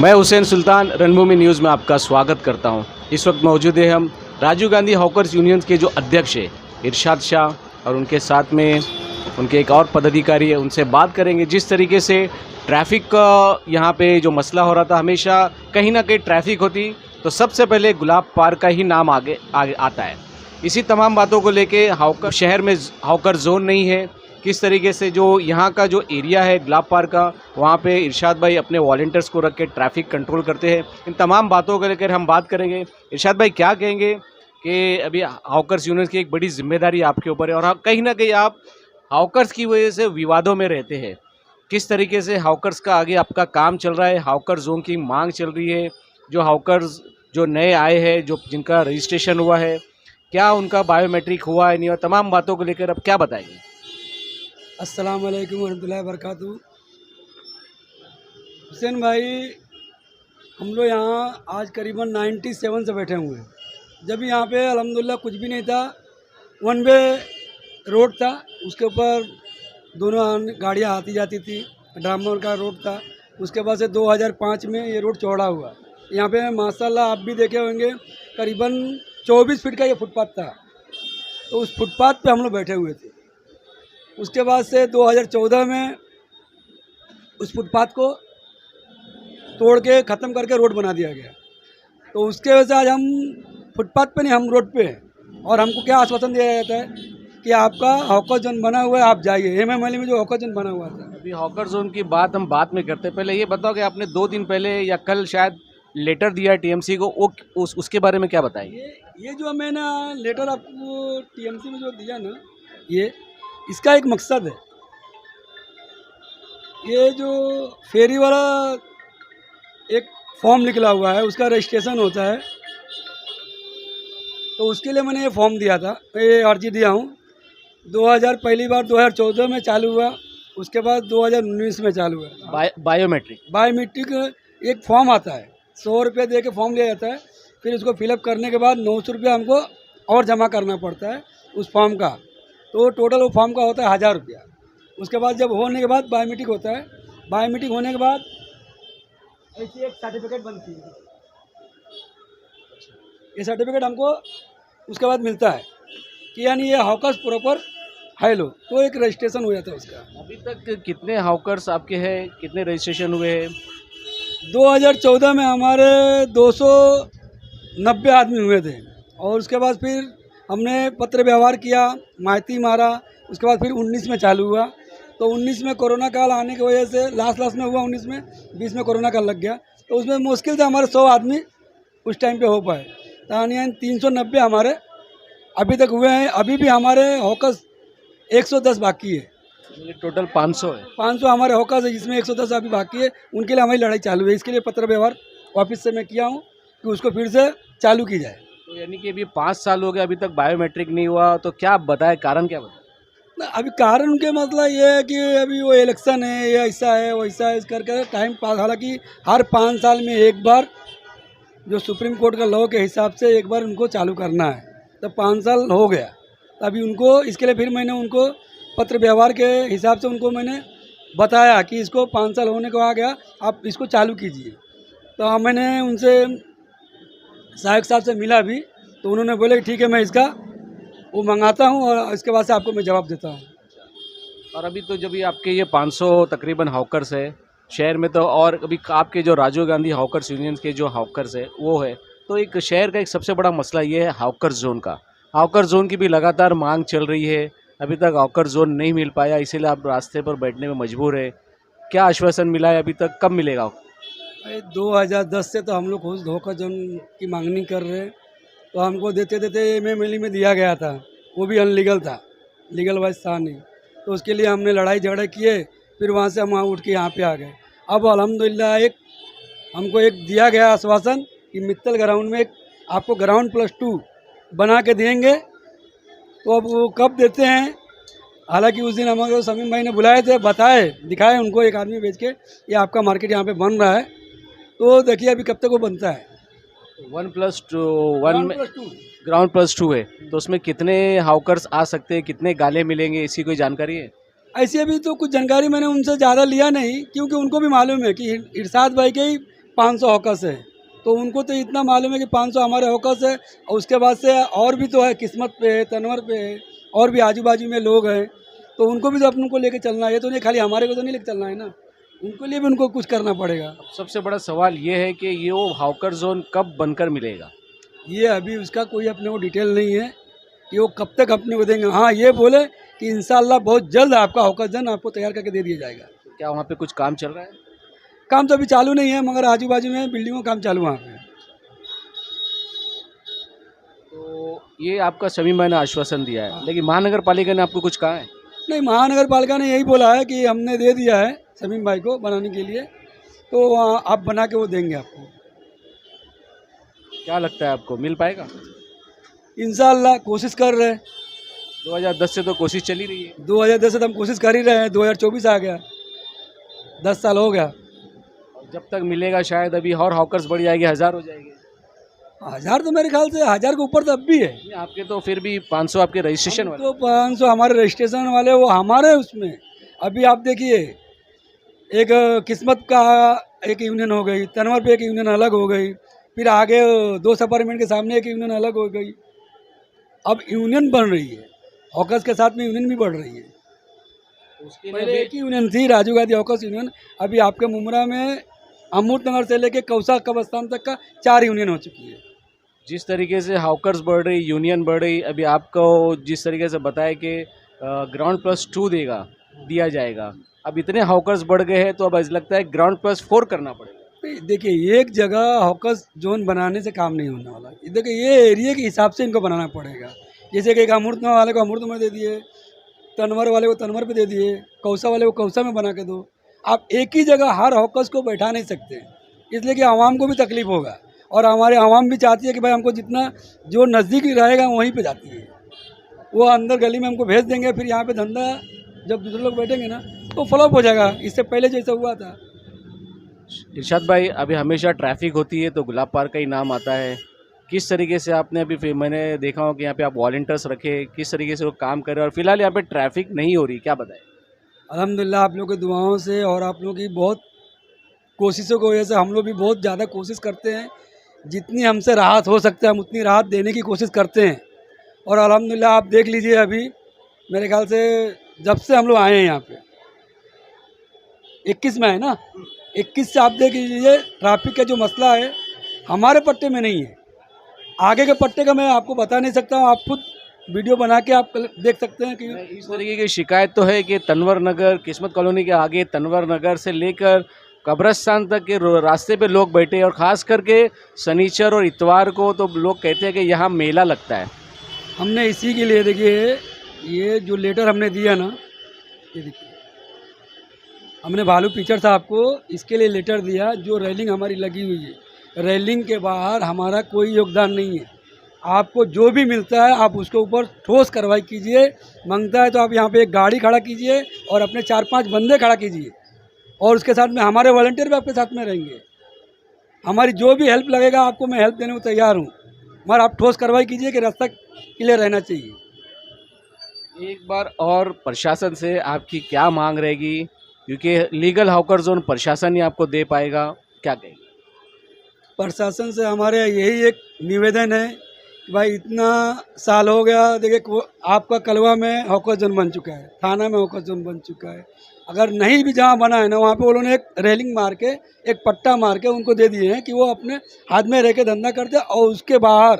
मैं हुसैन सुल्तान रणभूमि न्यूज़ में आपका स्वागत करता हूं। इस वक्त मौजूद है हम राजीव गांधी हॉकर्स यूनियन के जो अध्यक्ष है इरशाद शाह और उनके साथ में उनके एक और पदाधिकारी है। उनसे बात करेंगे जिस तरीके से ट्रैफिक का यहाँ पे जो मसला हो रहा था, हमेशा कहीं ना कहीं ट्रैफिक होती तो सबसे पहले गुलाब पार्क का ही नाम आगे आगे आता है। इसी तमाम बातों को लेके हॉकर शहर में हॉकर जोन नहीं है, किस तरीके से जो यहाँ का जो एरिया है गुलाब पार्क का, वहाँ पे इरशाद भाई अपने वॉलंटियर्स को रख के ट्रैफिक कंट्रोल करते हैं। इन तमाम बातों को लेकर हम बात करेंगे। इरशाद भाई, क्या कहेंगे कि अभी हॉकर्स यूनियन की एक बड़ी जिम्मेदारी आपके ऊपर है और कहीं ना कहीं आप हॉकर्स की वजह से विवादों में रहते हैं। किस तरीके से हॉकर्स का आगे आपका काम चल रहा है, हॉकर जोन की मांग चल रही है, जो हॉकर्स जो नए आए हैं, जो जिनका रजिस्ट्रेशन हुआ है, क्या उनका बायोमेट्रिक हुआ है नहीं, और तमाम बातों को लेकर अब क्या बताएंगे? अस्सलाम वालेकुम वरहमतुल्लाहि वबरकातुहू। हुसैन भाई, हम लोग यहाँ आज करीबन 97 से बैठे हुए हैं। जब यहाँ पे अल्हम्दुलिल्लाह कुछ भी नहीं था, वन वे रोड था, उसके ऊपर दोनों गाड़ियाँ आती जाती थी, ड्रामर का रोड था। उसके बाद से 2005 में ये रोड चौड़ा हुआ। यहाँ पे माशाल्लाह आप भी देखे होंगे, करीबन 24 फीट का ये फुटपाथ था। तो उस फुटपाथ पे हम लोग बैठे हुए थे। उसके बाद से 2014 में उस फुटपाथ को तोड़ के ख़त्म करके रोड बना दिया गया। तो उसके वजह से आज हम फुटपाथ पे नहीं, हम रोड पे हैं। और हमको क्या आश्वासन दिया जाता है कि आपका हॉकर जोन बना हुआ है, आप जाइए। एमएमएल में जो हॉकर जोन बना हुआ था, अभी हॉकर जोन की बात हम बाद में करते हैं। पहले ये बताओ कि आपने 2 दिन पहले या कल शायद लेटर दिया टीएमसी को, वो उसके बारे में क्या बताएंगे? ये जो मैंने लेटर आपको टीएमसी में जो दिया ना, ये इसका एक मकसद है। ये जो फेरी वाला एक फॉर्म निकला हुआ है, उसका रजिस्ट्रेशन होता है, तो उसके लिए मैंने ये फॉर्म दिया था, ये अर्जी दिया हूँ। 2000 पहली बार 2014 में चालू हुआ, उसके बाद 2019 में चालू हुआ। बायोमेट्रिक एक फॉर्म आता है, 100 रुपये दे के फॉर्म लिया जाता है। फिर उसको फिलअप करने के बाद 900 रुपये हमको और जमा करना पड़ता है उस फॉर्म का। तो टोटल वो फॉर्म का होता है 1000 रुपया। उसके बाद जब होने के बाद बायोमेट्रिक होता है। बायोमेट्रिक होने के बाद ऐसी एक सर्टिफिकेट बनती है। ये सर्टिफिकेट हमको उसके बाद मिलता है कि यानी ये हॉकर्स प्रॉपर है लोग, तो एक रजिस्ट्रेशन हो जाता है उसका। अभी तक कितने हॉकर्स आपके हैं, कितने रजिस्ट्रेशन हुए हैं? 2014 में हमारे 290 आदमी हुए थे। और उसके बाद फिर हमने पत्र व्यवहार किया, माहिती मारा। उसके बाद फिर 19 में चालू हुआ। तो 19 में कोरोना काल आने की वजह से लास्ट में हुआ, 19 में 20 में कोरोना काल लग गया। तो उसमें मुश्किल से हमारे 100 आदमी उस टाइम पे हो पाए। यानी 390 हमारे अभी तक हुए हैं। अभी भी हमारे हॉकर्स 110 बाकी है। टोटल 500 है। 500 हमारे हॉकर्स है, जिसमें 110 अभी बाकी है। उनके लिए हमारी लड़ाई चालू है। इसके लिए पत्र व्यवहार ऑफिस से मैं किया हूँ कि उसको फिर से चालू की जाए। तो यानी कि अभी 5 साल हो गए, अभी तक बायोमेट्रिक नहीं हुआ, तो क्या बताए, कारण क्या बताए? अभी कारण उनके मतलब ये है कि अभी वो इलेक्शन है, या ऐसा है वैसा है, इस करके टाइम पास। हालांकि हर 5 साल में एक बार जो सुप्रीम कोर्ट का लॉ के हिसाब से एक बार उनको चालू करना है। तो 5 साल हो गया, अभी उनको इसके लिए फिर मैंने उनको पत्र व्यवहार के हिसाब से उनको मैंने बताया कि इसको 5 साल होने को आ गया, आप इसको चालू कीजिए। तो मैंने उनसे सहायक साहब से मिला भी, तो उन्होंने बोले ठीक है, मैं इसका वो मंगाता हूँ और इसके बाद से आपको मैं जवाब देता हूँ। और अभी तो जब ये आपके ये 500 तकरीबन हॉकर्स है शहर में, तो और अभी आपके जो राजीव गांधी हॉकर्स यूनियन के जो हॉकर्स है वो है, तो एक शहर का एक सबसे बड़ा मसला ये है हॉकर जोन का। हॉकर जोन की भी लगातार मांग चल रही है, अभी तक हॉकर जोन नहीं मिल पाया, इसीलिए आप रास्ते पर बैठने में मजबूर है। क्या आश्वासन मिला है अभी तक, कब मिलेगा? 2010 से तो हम लोग खुद हॉकर जोन की मांगनी कर रहे हैं। तो हमको देते देते एमएमएल में दिया गया था, वो भी अनलीगल था, लीगल वाइज था नहीं। तो उसके लिए हमने लड़ाई झगड़े किए, फिर वहाँ से हम वहाँ उठ के यहाँ पे आ गए। अब अल्हम्दुलिल्लाह हमको एक दिया गया आश्वासन कि मित्तल ग्राउंड में आपको ग्राउंड +2 बना के देंगे। तो अब वो कब देते हैं? हालांकि उस दिन हमारे समीम भाई ने बुलाए थे, बताए, दिखाए उनको एक आदमी भेज के, ये आपका मार्केट यहाँ पे बन रहा है। तो देखिए अभी कब तक वो बनता है। 1+2 ग्राउंड +2 है, तो उसमें कितने हॉकर्स आ सकते हैं, कितने गाले मिलेंगे, इसकी कोई जानकारी है? ऐसी अभी तो कुछ जानकारी मैंने उनसे ज़्यादा लिया नहीं, क्योंकि उनको भी मालूम है कि इरशाद भाई के ही 500 हॉकर्स है, तो उनको तो इतना मालूम है कि 500 हमारे हॉकर्स है, और उसके बाद से और भी तो है, किस्मत पे है, तनवर पे है, और भी आजू बाजू में लोग हैं, तो उनको भी तो अपन को लेके चलना है। ये तो नहीं खाली हमारे को तो नहीं लेके चलना है ना, उनको लिए भी उनको कुछ करना पड़ेगा। अब सबसे बड़ा सवाल ये है कि ये वो हॉकर जोन कब बनकर मिलेगा? ये अभी उसका कोई अपने को डिटेल नहीं है कि वो कब तक अपने को देंगे। हाँ, ये बोले कि इंशाल्लाह बहुत जल्द आपका हॉकर जोन आपको तैयार करके दे दिया जाएगा। क्या वहाँ पे कुछ काम चल रहा है? काम तो अभी चालू नहीं है, मगर आजू बाजू में बिल्डिंगों का काम चालू है वहाँ पे। तो ये आपका शमीम भाई ने आश्वासन दिया है, लेकिन महानगर पालिका ने आपको कुछ कहा है? नहीं, महानगर पालिका ने यही बोला है कि हमने दे दिया है शमीम भाई को बनाने के लिए, तो आप बना के वो देंगे आपको। क्या लगता है आपको मिल पाएगा? इंशाल्लाह कोशिश कर रहे हैं। 2010 से तो कोशिश चली रही है। 2010 से तो हम कोशिश कर ही रहे हैं, 2024 आ गया, 10 साल हो गया। और जब तक मिलेगा शायद अभी और हॉकर्स बढ़ जाएंगे, 1000 हो जाएंगे। 1000 तो मेरे ख्याल से 1000 के ऊपर तो अब भी है। नहीं, आपके तो फिर भी 500 आपके रजिस्ट्रेशन वाले। तो 500 हमारे रजिस्ट्रेशन वाले वो हमारे उसमें। अभी आप देखिए, एक किस्मत का एक यूनियन हो गई, तनवर पे एक यूनियन अलग हो गई, फिर आगे 2 अपार्टमेंट के सामने एक यूनियन अलग हो गई। अब यूनियन बन रही है, हॉकर्स के साथ में यूनियन भी बढ़ रही है। उसके पहले लिए एक ही यूनियन थी, राजीव गांधी हॉकर्स यूनियन। अभी आपके मुमरा में अमूर्त नगर से लेके कौसा कब्रस्तान तक का 4 यूनियन हो चुकी है। जिस तरीके से हॉकर्स बढ़ रही, यूनियन बढ़ रही, अभी आपको जिस तरीके से बताया कि ग्राउंड प्लस 2 दिया जाएगा, अब इतने हॉकर्स बढ़ गए हैं तो अब ऐसा लगता है ग्राउंड प्लस 4 करना पड़ेगा। नहीं, देखिए, एक जगह हॉकर्स जोन बनाने से काम नहीं होने वाला। देखिए, ये एरिया के हिसाब से इनको बनाना पड़ेगा। जैसे कि एक अमूर्त वाले को अमूर्त में दे दिए, तनवर वाले को तनवर पे दे दिए, कौसा वाले को कौसा में बना के दो। आप एक ही जगह हर हॉकर्स को बैठा नहीं सकते, इसलिए कि आवाम को भी तकलीफ होगा, और हमारे आवाम भी चाहती है कि भाई हमको जितना जो नज़दीक रहेगा वहीं पे जाती है। वो अंदर गली में हमको भेज देंगे, फिर यहाँ पे धंधा जब दूसरे लोग बैठेंगे ना तो फ्लॉप हो जाएगा। इससे पहले जैसा हुआ था। इरशाद भाई, अभी हमेशा ट्रैफिक होती है तो गुलाब पार्क का ही नाम आता है। किस तरीके से आपने अभी फिर मैंने देखा हो कि यहाँ पे आप वॉलंटियर्स रखे, किस तरीके से वो काम कर रहे हैं, और फिलहाल यहाँ पे ट्रैफिक नहीं हो रही, क्या बताएं? अल्हम्दुलिल्लाह आप लोगों की दुआओं से और आप लोगों की बहुत कोशिशों की वजह से हम लोग भी बहुत ज़्यादा कोशिश करते हैं। जितनी हमसे राहत हो सकता है हम उतनी राहत देने की कोशिश करते हैं, और अल्हम्दुलिल्लाह आप देख लीजिए, अभी मेरे ख्याल से जब से हम लोग आए हैं यहाँ पे 21 में है ना, 21 से आप देख लीजिए ट्रैफिक का जो मसला है हमारे पट्टे में नहीं है। आगे के पट्टे का मैं आपको बता नहीं सकता हूँ, आप खुद वीडियो बना के आप देख सकते हैं कि इस तरीके की शिकायत तो है कि तनवर नगर, किस्मत कॉलोनी के आगे तनवर नगर से लेकर कब्रस्तान तक के रास्ते पे लोग बैठे, और ख़ास करके शनिचर और इतवार को तो लोग कहते हैं कि यहाँ मेला लगता है। हमने इसी के लिए, देखिए, ये जो लेटर हमने दिया ना, ये देखिए, हमने भालू पिक्चर साहब को इसके लिए लेटर दिया। जो रेलिंग हमारी लगी हुई है, रेलिंग के बाहर हमारा कोई योगदान नहीं है। आपको जो भी मिलता है आप उसके ऊपर ठोस कार्रवाई कीजिए। मांगता है तो आप यहाँ पे एक गाड़ी खड़ा कीजिए और अपने 4-5 बंदे खड़ा कीजिए, और उसके साथ में हमारे वॉलंटियर भी आपके साथ में रहेंगे। हमारी जो भी हेल्प लगेगा आपको मैं हेल्प देने को तैयार हूँ, मगर आप ठोस कार्रवाई कीजिए कि रास्ता क्लियर रहना चाहिए। एक बार और प्रशासन से आपकी क्या मांग रहेगी, क्योंकि लीगल हॉकर जोन प्रशासन ही आपको दे पाएगा, क्या कहेंगे? प्रशासन से हमारे यही एक निवेदन है कि भाई इतना साल हो गया, देखिए आपका कलवा में हॉकर जोन बन चुका है, थाना में हॉकर जोन बन चुका है। अगर नहीं भी जहाँ बना है ना, वहाँ पे उन्होंने एक रेलिंग मार के, एक पट्टा मार के उनको दे दिए हैं कि वो अपने हाथ में रह के धंधा करते हैं, और उसके बाहर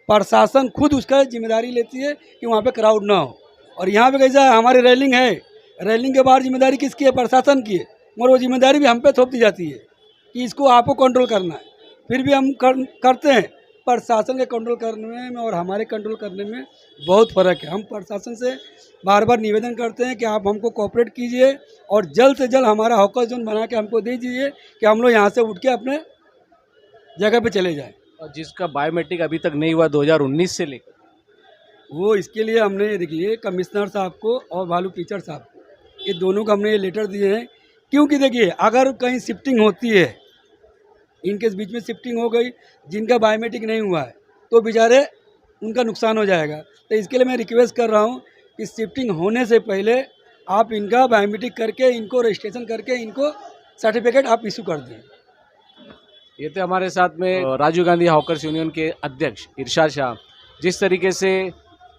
प्रशासन खुद उसका जिम्मेदारी लेती है कि वहाँ पे क्राउड ना हो। और यहाँ पे कैसा है, हमारी रेलिंग है, रेलिंग के बाहर जिम्मेदारी किसकी है? प्रशासन की है, मगर वो जिम्मेदारी भी हम पे थोप दी जाती है कि इसको आपको कंट्रोल करना है। फिर भी हम करते हैं। प्रशासन के कंट्रोल करने में और हमारे कंट्रोल करने में बहुत फ़र्क है। हम प्रशासन से बार बार निवेदन करते हैं कि आप हमको कोऑपरेट कीजिए और जल्द से जल्द हमारा हॉकर जोन बना के हमको दे दीजिए कि हम लोग यहाँ से उठ के अपने जगह पे चले जाएं। और जिसका बायोमेट्रिक अभी तक नहीं हुआ 2019 से लेकर, वो इसके लिए हमने, देखिए, कमिश्नर साहब को और भालू टीचर साहब को, ये दोनों को हमने ये लेटर दिए हैं। क्योंकि देखिए, अगर कहीं शिफ्टिंग होती है, इनके बीच में शिफ्टिंग हो गई, जिनका बायोमेट्रिक नहीं हुआ है, तो बेचारे उनका नुकसान हो जाएगा। तो इसके लिए मैं रिक्वेस्ट कर रहा हूँ कि शिफ्टिंग होने से पहले आप इनका बायोमेट्रिक करके, इनको रजिस्ट्रेशन करके, इनको सर्टिफिकेट आप इशू कर दें। ये थे हमारे साथ में राजीव गांधी हॉकर्स यूनियन के अध्यक्ष इरशाद शाह। जिस तरीके से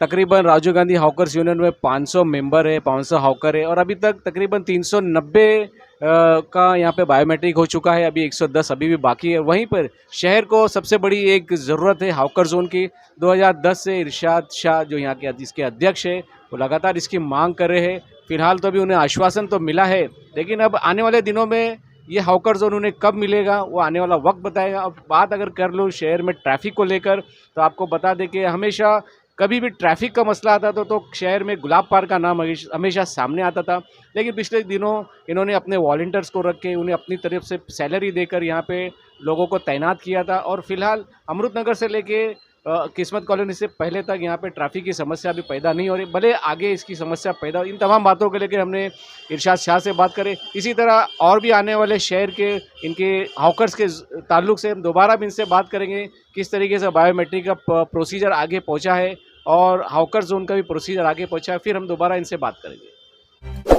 तकरीबन राजीव गांधी हॉकर्स यूनियन में 500 मेंबर है, 500 हॉकर है और अभी तक तकरीबन 390 का यहाँ पे बायोमेट्रिक हो चुका है। अभी 110 अभी भी बाकी है। वहीं पर शहर को सबसे बड़ी एक ज़रूरत है हॉकर जोन की। 2010 से इरशाद शाह जो यहाँ के इसके अध्यक्ष है वो लगातार इसकी मांग कर रहे हैं। फिलहाल तो अभी उन्हें आश्वासन तो मिला है, लेकिन अब आने वाले दिनों में ये हॉकर जोन उन्हें कब मिलेगा वो आने वाला वक्त बताएगा। अब बात अगर कर लो शहर में ट्रैफिक को लेकर तो आपको बता दें कि हमेशा कभी भी ट्रैफिक का मसला आता था तो शहर में गुलाब पार्क का नाम हमेशा सामने आता था, लेकिन पिछले दिनों इन्होंने अपने वॉलंटियर्स को रख के उन्हें अपनी तरफ से सैलरी देकर यहाँ पे लोगों को तैनात किया था। और फिलहाल अमृतनगर से लेके किस्मत कॉलोनी से पहले तक यहाँ पे ट्रैफिक की समस्या अभी पैदा नहीं हो रही, भले आगे इसकी समस्या पैदा हो। इन तमाम बातों को लेकर हमने इरशाद शाह से बात करें। इसी तरह और भी आने वाले शहर के इनके हॉकर्स के ताल्लुक से हम दोबारा भी इनसे बात करेंगे किस तरीके से बायोमेट्रिक का प्रोसीजर आगे पहुँचा है और हॉकर जोन का भी प्रोसीजर आगे पहुँचा है। फिर हम दोबारा इनसे बात करेंगे।